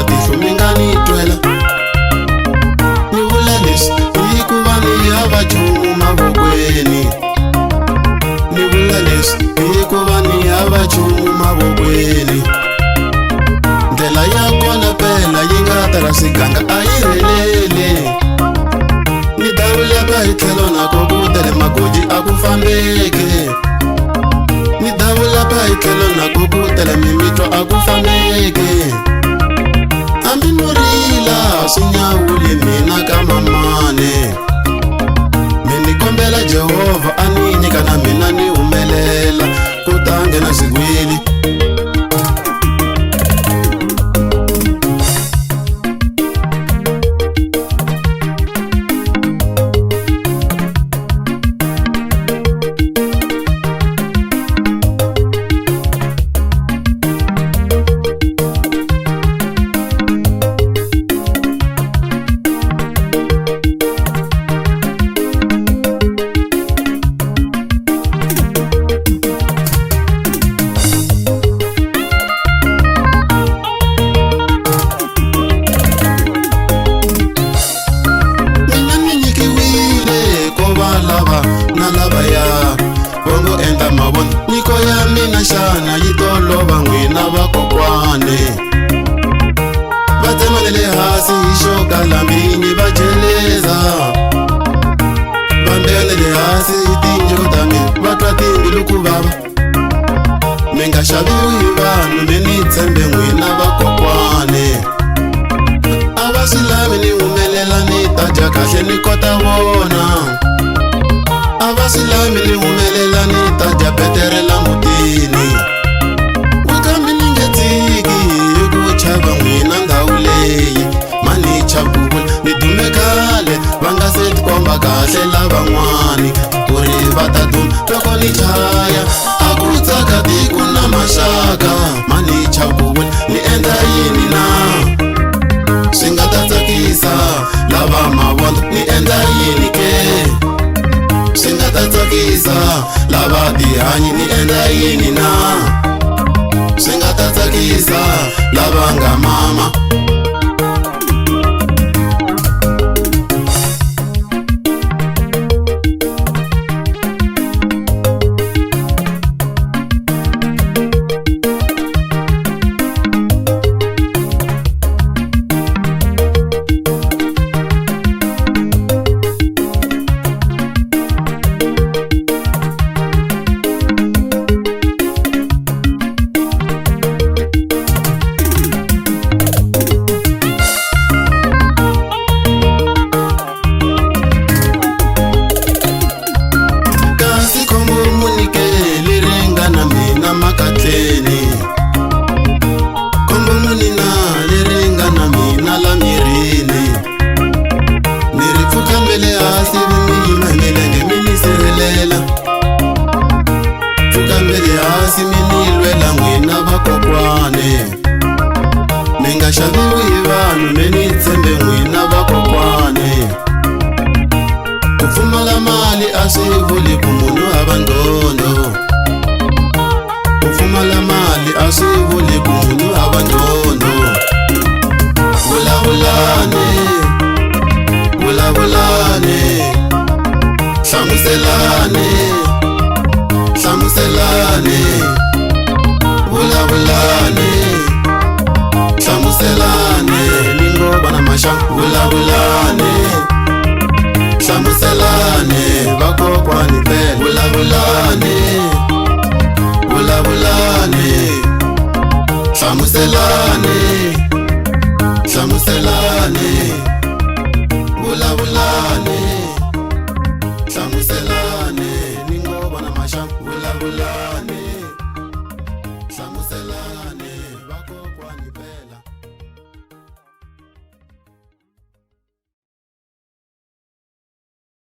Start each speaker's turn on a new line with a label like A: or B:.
A: matihlo mi nga ni twela. Ni vula leswi hikuva ni hava nchumu mavokweni. Ni vula leswi hikuva ni hava nchumu mavokweni. Ndlela ya kona pela yi nga tala swiganga a yi heleli. Ni davulaka hi tlhelo nako ku tele magoji a ku fambeki. Ni davulaka hi tlhelo nako ku tele mimitwa a ku fambeki. Hambi no rila swi nyawuli mina ka mamane. Ni kombela Jehovah a ni nyika na mina ni humelela ku ta nghena swigwili. Nyiko ya mina xana yi tolova n'wina vakokwane. Va tsemelele hasi hi xokalambini va jeleza. Va mbelele hasi hi tinyiko ta mina va twa timbilu ku vava. Mi nga xaviwi hi vanhu mi ni tshembe n'wina vakokwane. A va swi lavi ni humelela ni ta dya kahle ni kota vona. A va swi lavi ni humelela ni ta dya betere la mutini. Kambe ni nge tshiki hi ku chava n'wina ndhawu leyi. Mani chavula ni dume khale va nga se tikomba kahle lavan'wani ku ri va ta duma loko ni chaya. A ku tsaka tiko na maxaka. Mani chavula ni endla yini na swi nga ta tsakisa lava mavona. Ni endla yini ke swi nga ta tsakisa lava tihanyi. Ni endla yini na swi nga ta tsakisa lava nga mama. Kombo munina liringa na mina la mirini. Ni ri pfuka mbele hasi miyima milenge mini sirhelela. Pfuka mbele hasi mini lwela n'wina vakokwane. Mi nga xaviwi hi vanhu mi ni tshembe n'wina vakokwane. Ku pfumala mali a swi vuli ku munhu hava ndondo. Ku pfumala mali a swi vuli ku munhu hava ndondo. Vulavulane, vulavulane, hlamuselane, hlamuselane. Vulavulane, hlamuselane. Ni ngo vana maxaka. Vulavulane, hlamuselane vakokwani pela. Vulavulane, vulavulane, hlamuselane, hlamuselane. Vulavulane, hlamuselane. Ni ngo vana maxaka. Vulavulane.